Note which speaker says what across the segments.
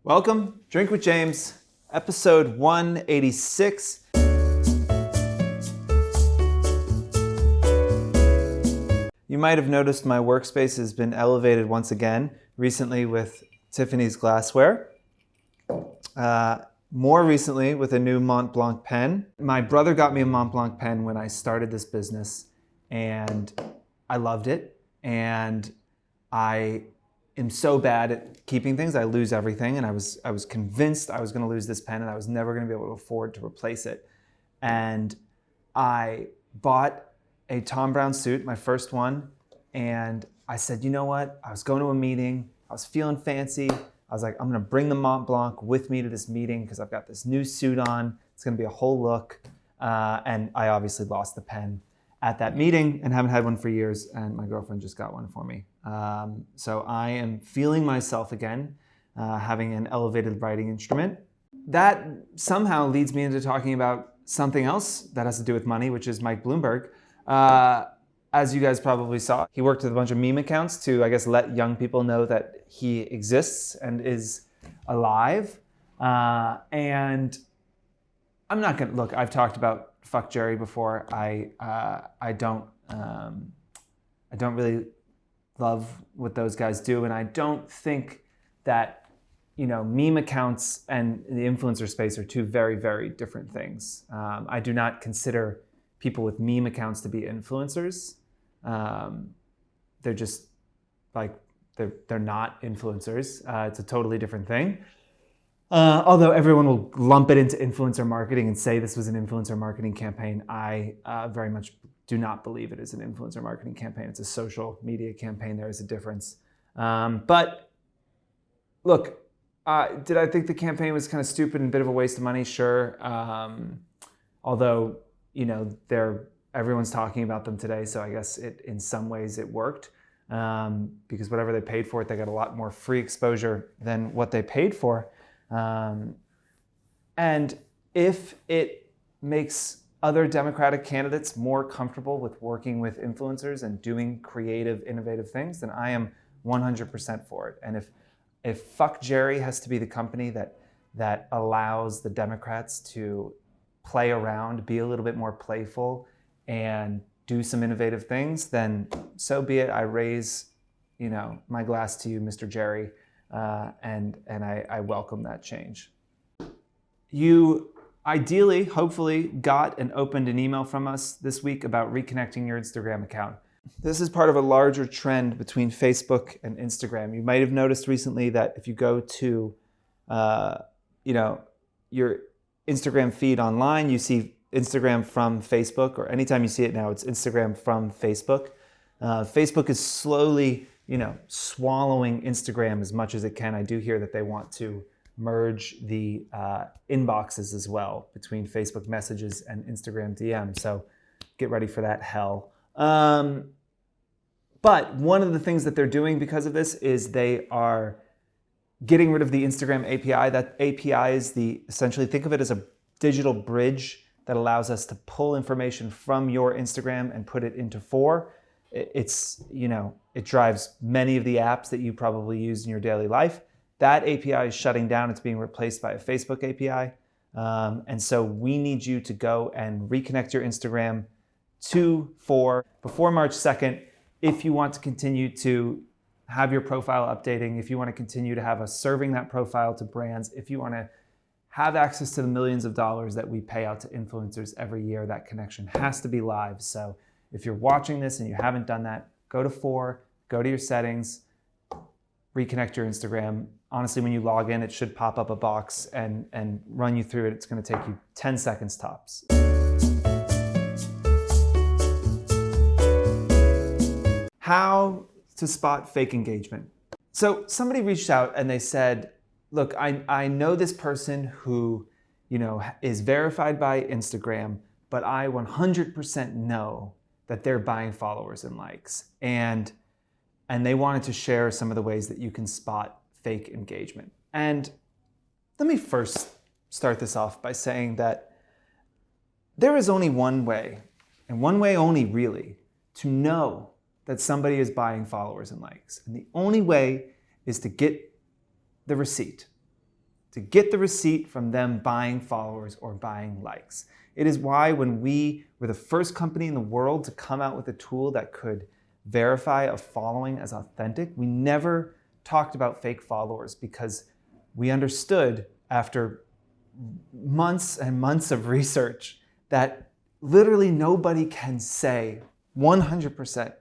Speaker 1: Welcome, Drink with James, episode 186. You might have noticed my workspace has been elevated once again, recently with Tiffany's glassware. More recently with a new Mont Blanc pen. My brother got me a Mont Blanc pen when I started this business, and I loved it. And I am so bad at keeping things. I lose everything, and I was convinced I was going to lose this pen and I was never going to be able to afford to replace it. And I bought a Thom Browne suit, my first one, and I said, you know what? I was going to a meeting, I was feeling fancy. I was like, I'm going to bring the Mont Blanc with me to this meeting because I've got this new suit on. It's going to be a whole look. And I obviously lost the pen at that meeting and haven't had one for years, and my girlfriend just got one for me. So I am feeling myself again, having an elevated writing instrument. That somehow leads me into talking about something else that has to do with money, which is Mike Bloomberg. As you guys probably saw, he worked with a bunch of meme accounts to, I guess, let young people know that he exists and is alive. And I'm not gonna, look, I've talked about fuck Jerry before. I don't really love what those guys do, and I don't think that, you know, meme accounts and the influencer space are two very, very different things. I do not consider people with meme accounts to be influencers. They're just like, they're not influencers. It's a totally different thing. Although everyone will lump it into influencer marketing and say this was an influencer marketing campaign, I very much do not believe it is an influencer marketing campaign. It's a social media campaign. There is a difference. But look, did I think the campaign was kind of stupid and a bit of a waste of money? Sure. Although, you know, everyone's talking about them today, so I guess in some ways it worked. Because whatever they paid for it, they got a lot more free exposure than what they paid for. And if it makes other Democratic candidates more comfortable with working with influencers and doing creative, innovative things, then I am 100% for it. And if Fuck Jerry has to be the company that allows the Democrats to play around, be a little bit more playful, and do some innovative things, then so be it. I raise, you know, my glass to you, Mr. Jerry. And I welcome that change. You ideally, hopefully, got and opened an email from us this week about reconnecting your Instagram account. This is part of a larger trend between Facebook and Instagram. You might have noticed recently that if you go to, your Instagram feed online, you see Instagram from Facebook, or anytime you see it now, it's Instagram from Facebook. Facebook is slowly swallowing Instagram as much as it can. I do hear that they want to merge the inboxes as well between Facebook messages and Instagram DM. So get ready for that hell. But one of the things that they're doing because of this is they are getting rid of the Instagram API. That API is essentially, think of it as a digital bridge that allows us to pull information from your Instagram and put it into Four. It drives many of the apps that you probably use in your daily life. That API is shutting down. It's being replaced by a Facebook API. And so we need you to go and reconnect your Instagram to Four before March 2nd if you want to continue to have your profile updating, if you want to continue to have us serving that profile to brands, if you want to have access to the millions of dollars that we pay out to influencers every year. That connection has to be live. So if you're watching this and you haven't done that, go to Four, go to your settings, reconnect your Instagram. Honestly, when you log in, it should pop up a box and run you through it. It's going to take you 10 seconds tops. How to spot fake engagement. So somebody reached out and they said, look, I know this person who, is verified by Instagram, but I 100% know that they're buying followers and likes. And they wanted to share some of the ways that you can spot fake engagement. And let me first start this off by saying that there is only one way, and one way only really, to know that somebody is buying followers and likes. And the only way is to get the receipt. to get the receipt from them buying followers or buying likes. It is why when we were the first company in the world to come out with a tool that could verify a following as authentic, we never talked about fake followers, because we understood after months and months of research that literally nobody can say 100%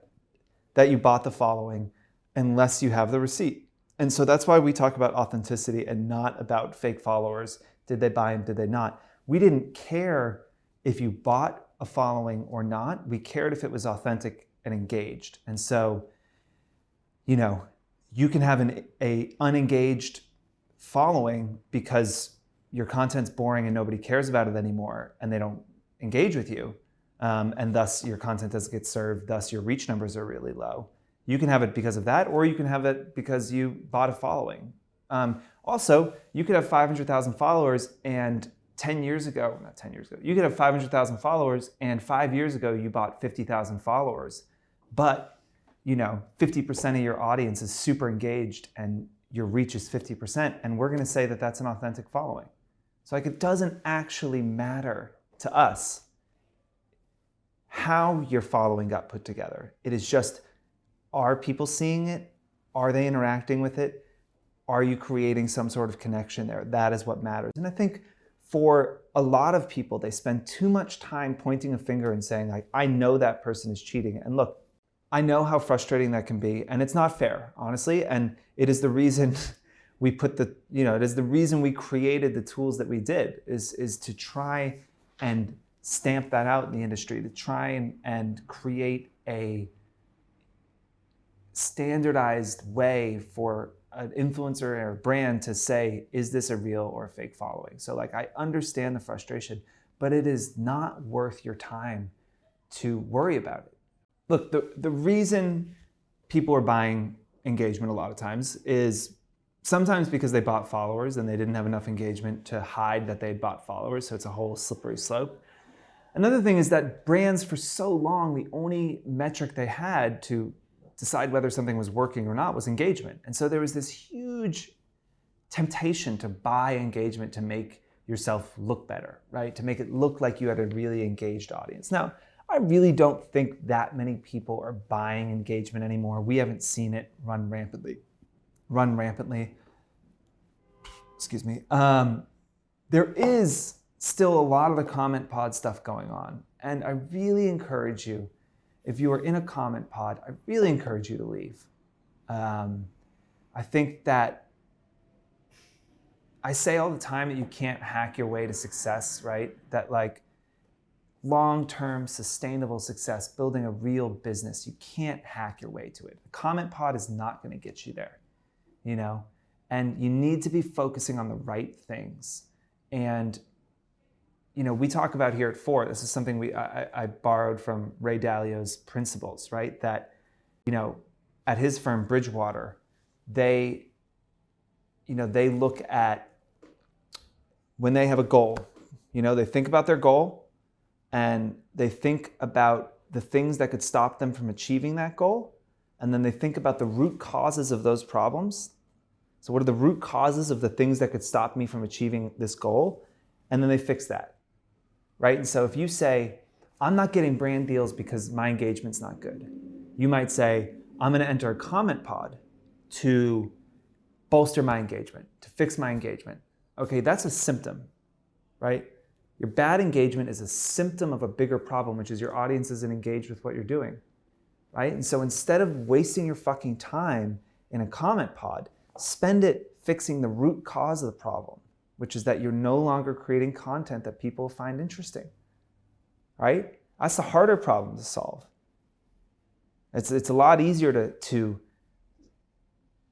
Speaker 1: that you bought the following unless you have the receipt. And so that's why we talk about authenticity and not about fake followers. Did they buy them? Did they not? We didn't care if you bought a following or not. We cared if it was authentic and engaged. And so, you can have a unengaged following because your content's boring and nobody cares about it anymore and they don't engage with you. And thus your content doesn't get served, thus your reach numbers are really low. You can have it because of that, or you can have it because you bought a following. Also, you could have 500,000 followers and you could have 500,000 followers and 5 years ago you bought 50,000 followers, but 50% of your audience is super engaged and your reach is 50%, and we're gonna say that that's an authentic following. So it doesn't actually matter to us how your following got put together. It is just, are people seeing it? Are they interacting with it? Are you creating some sort of connection there? That is what matters. And I think for a lot of people, they spend too much time pointing a finger and saying, like, I know that person is cheating. And look, I know how frustrating that can be, and it's not fair, honestly. And it is the reason we it is the reason we created the tools that we did, is to try and stamp that out in the industry, to try and create a standardized way for an influencer or a brand to say, is this a real or a fake following? So I understand the frustration, but it is not worth your time to worry about it. Look, the reason people are buying engagement a lot of times is sometimes because they bought followers and they didn't have enough engagement to hide that they'd bought followers, so it's a whole slippery slope. Another thing is that brands for so long, the only metric they had to decide whether something was working or not was engagement. And so there was this huge temptation to buy engagement to make yourself look better, right? To make it look like you had a really engaged audience. Now, I really don't think that many people are buying engagement anymore. We haven't seen it run rampantly. Excuse me. There is still a lot of the comment pod stuff going on. And I really encourage you, if you are in a comment pod, I really encourage you to leave. I think that I say all the time that you can't hack your way to success, right? That long-term sustainable success, building a real business, you can't hack your way to it. A comment pod is not gonna get you there, And you need to be focusing on the right things. And we talk about here at Fort, this is something I borrowed from Ray Dalio's principles, right? That, at his firm, Bridgewater, they look at when they have a goal, they think about their goal and they think about the things that could stop them from achieving that goal. And then they think about the root causes of those problems. So what are the root causes of the things that could stop me from achieving this goal? And then they fix that. Right? And so if you say, I'm not getting brand deals because my engagement's not good, you might say, I'm going to enter a comment pod to bolster my engagement, to fix my engagement. Okay, that's a symptom, right? Your bad engagement is a symptom of a bigger problem, which is your audience isn't engaged with what you're doing, right? And so instead of wasting your fucking time in a comment pod, spend it fixing the root cause of the problem, which is that you're no longer creating content that people find interesting, right? That's the harder problem to solve. It's a lot easier to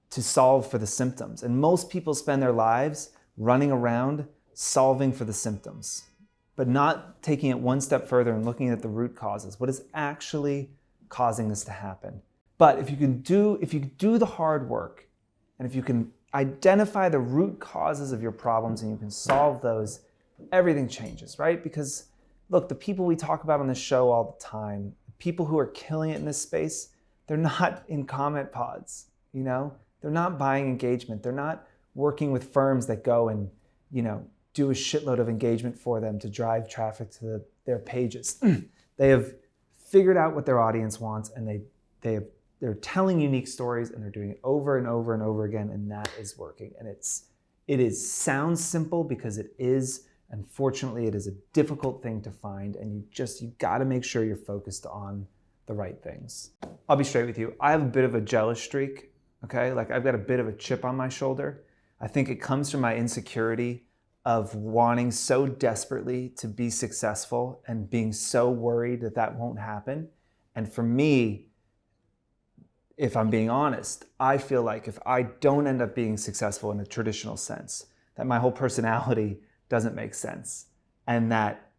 Speaker 1: solve for the symptoms. And most people spend their lives running around solving for the symptoms, but not taking it one step further and looking at the root causes. What is actually causing this to happen? But if you do the hard work, and if you can identify the root causes of your problems and you can solve those, everything changes, right? Because look, the people we talk about on this show all the time, people who are killing it in this space, they're not in comment pods, They're not buying engagement. They're not working with firms that go and, do a shitload of engagement for them to drive traffic to their pages. They have figured out what their audience wants, and they're telling unique stories, and they're doing it over and over and over again, and that is working. And it sounds simple because it is. Unfortunately, it is a difficult thing to find, and you got to make sure you're focused on the right things. I'll be straight with you. I have a bit of a jealous streak, okay? Like, I've got a bit of a chip on my shoulder. I think it comes from my insecurity of wanting so desperately to be successful and being so worried that won't happen. And for me, if I'm being honest, I feel like if I don't end up being successful in a traditional sense, that my whole personality doesn't make sense. And that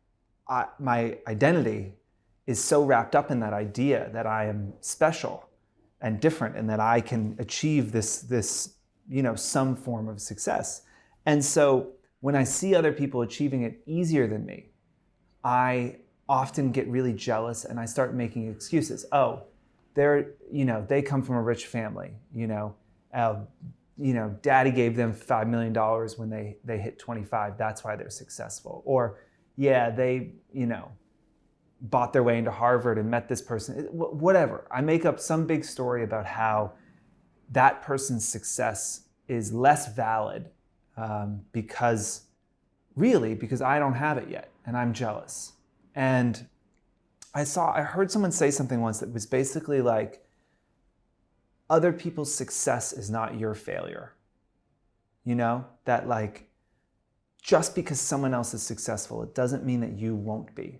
Speaker 1: my identity is so wrapped up in that idea that I am special and different, and that I can achieve this some form of success. And so when I see other people achieving it easier than me, I often get really jealous, and I start making excuses. Oh, they come from a rich family, daddy gave them $5 million when they hit 25. That's why they're successful. Or, yeah, they, bought their way into Harvard and met this person. Whatever. I make up some big story about how that person's success is less valid because I don't have it yet, and I'm jealous. And I heard someone say something once that was basically like, other people's success is not your failure. That like, just because someone else is successful, it doesn't mean that you won't be.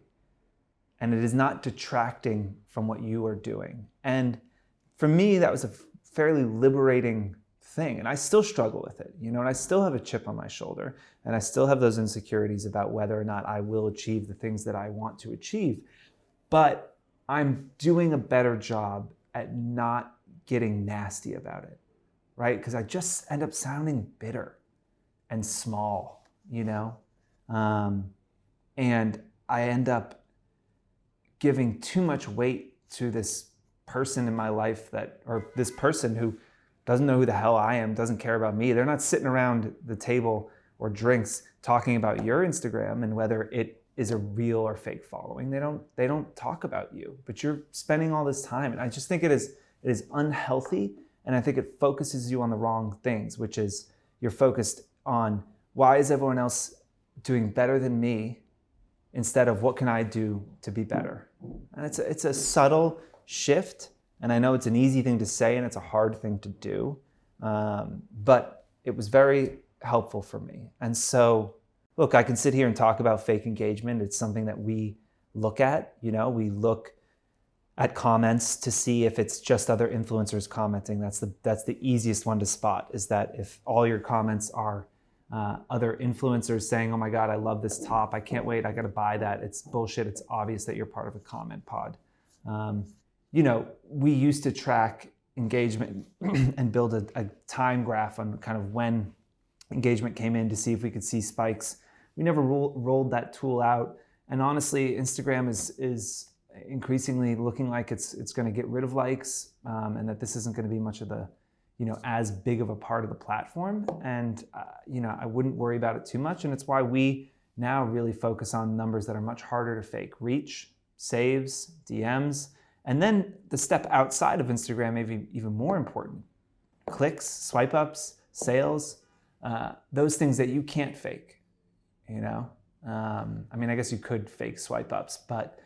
Speaker 1: And it is not detracting from what you are doing. And for me, that was a fairly liberating thing. And I still struggle with it, and I still have a chip on my shoulder, and I still have those insecurities about whether or not I will achieve the things that I want to achieve. But I'm doing a better job at not getting nasty about it, right? Because I just end up sounding bitter and small, and I end up giving too much weight to this person in my life or this person who doesn't know who the hell I am, doesn't care about me. They're not sitting around the table or drinks talking about your Instagram and whether it is a real or fake following. They don't talk about you, but you're spending all this time. And I just think it is unhealthy. And I think it focuses you on the wrong things, which is you're focused on why is everyone else doing better than me instead of what can I do to be better. And it's a subtle shift. And I know it's an easy thing to say and it's a hard thing to do, but it was very helpful for me. And so, look, I can sit here and talk about fake engagement. It's something that we look at. We look at comments to see if it's just other influencers commenting. That's the easiest one to spot, is that if all your comments are other influencers saying, oh my God, I love this top, I can't wait, I gotta buy that. It's bullshit. It's obvious that you're part of a comment pod. We used to track engagement and build a time graph on kind of when engagement came in to see if we could see spikes. We never rolled that tool out. And honestly, Instagram is increasingly looking like it's going to get rid of likes, and that this isn't going to be much of the, as big of a part of the platform. And, I wouldn't worry about it too much. And it's why we now really focus on numbers that are much harder to fake: reach, saves, DMs, and then the step outside of Instagram, maybe even more important: clicks, swipe ups, sales, those things that you can't fake, I guess you could fake swipe ups, but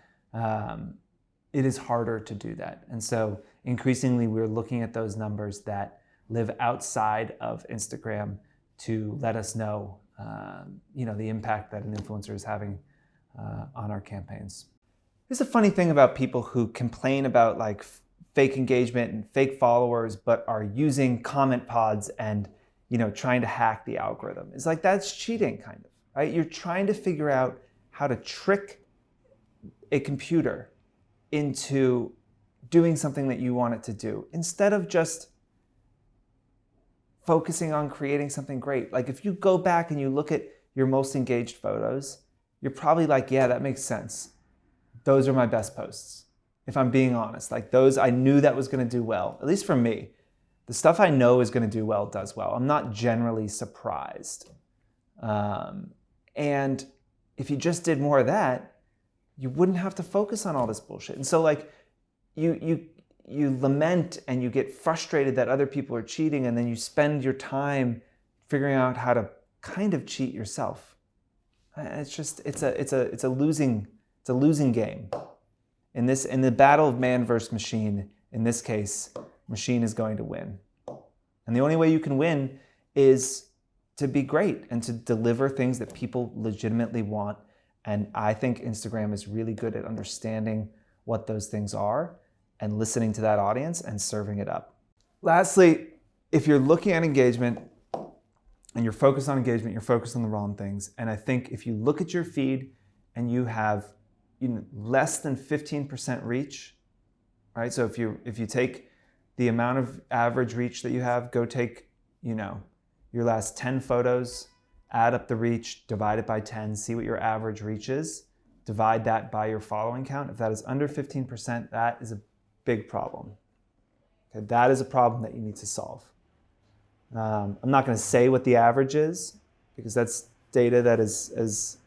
Speaker 1: it is harder to do that. And so increasingly we're looking at those numbers that live outside of Instagram to let us know, the impact that an influencer is having on our campaigns. There's a funny thing about people who complain about like fake engagement and fake followers, but are using comment pods and, trying to hack the algorithm. It's like, that's cheating, kind of, right? You're trying to figure out how to trick a computer into doing something that you want it to do, instead of just focusing on creating something great. Like, if you go back and you look at your most engaged photos, you're probably like, yeah, that makes sense. Those are my best posts. If I'm being honest, like those, I knew that was going to do well, at least for me. The stuff I know is going to do well does well. I'm not generally surprised. And if you just did more of that, you wouldn't have to focus on all this bullshit. And so like you lament and you get frustrated that other people are cheating, and then you spend your time figuring out how to kind of cheat yourself. It's a losing game. In the battle of man versus machine, in this case, machine is going to win. And the only way you can win is to be great and to deliver things that people legitimately want. And I think Instagram is really good at understanding what those things are and listening to that audience and serving it up. Lastly, if you're looking at engagement and you're focused on engagement, you're focused on the wrong things. And I think if you look at your feed and you have less than 15% reach, right? So if you take the amount of average reach that you have, go take, your last 10 photos, add up the reach, divide it by 10, see what your average reach is, divide that by your following count. If that is under 15%, that is a big problem. Okay, that is a problem that you need to solve. I'm not going to say what the average is, because that's data that is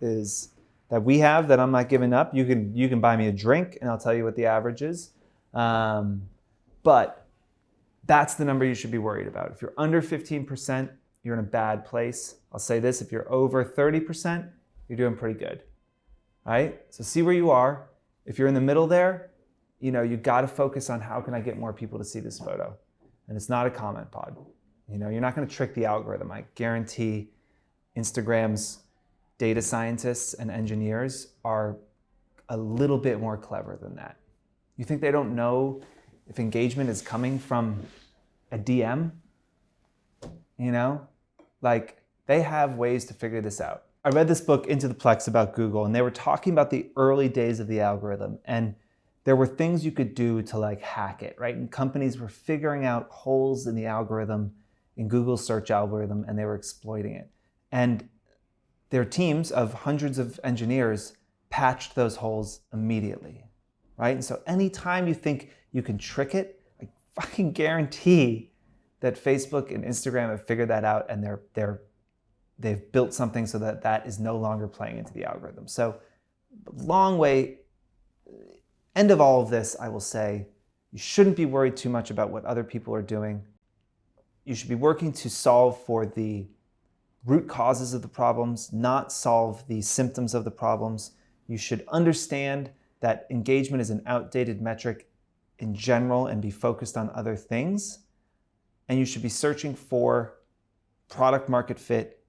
Speaker 1: that we have that I'm not giving up. You can buy me a drink and I'll tell you what the average is. But that's the number you should be worried about. If you're under 15%, you're in a bad place. I'll say this, if you're over 30%, you're doing pretty good, right? So see where you are. If you're in the middle there, you got to focus on how can I get more people to see this photo? And it's not a comment pod. You're not going to trick the algorithm. I guarantee Instagram's data scientists and engineers are a little bit more clever than that. You think they don't know if engagement is coming from a DM? Like, they have ways to figure this out. I read this book, Into the Plex, about Google, and they were talking about the early days of the algorithm, and there were things you could do to like hack it, right? And companies were figuring out holes in the algorithm, in Google's search algorithm, and they were exploiting it. And their teams of hundreds of engineers patched those holes immediately, right? And so anytime you think you can trick it, I fucking guarantee that Facebook and Instagram have figured that out, and they've built something so that is no longer playing into the algorithm. So long way, end of all of this, I will say, you shouldn't be worried too much about what other people are doing. You should be working to solve for the root causes of the problems, not solve the symptoms of the problems. You should understand that engagement is an outdated metric in general and be focused on other things. And you should be searching for product market fit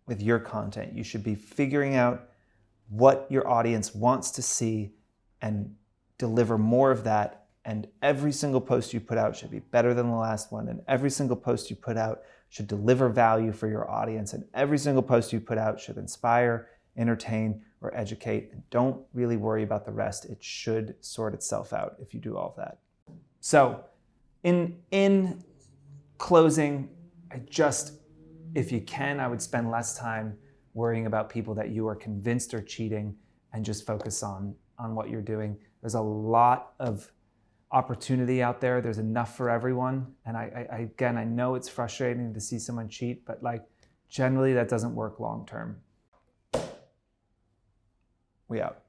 Speaker 1: with your content. You should be figuring out what your audience wants to see and deliver more of that. And every single post you put out should be better than the last one. And every single post you put out should deliver value for your audience. And every single post you put out should inspire, entertain, or educate. And don't really worry about the rest. It should sort itself out if you do all of that. So in closing, if you can, I would spend less time worrying about people that you are convinced are cheating and just focus on what you're doing. There's a lot of opportunity out there. There's enough for everyone. And I know it's frustrating to see someone cheat, but generally that doesn't work long term. We out.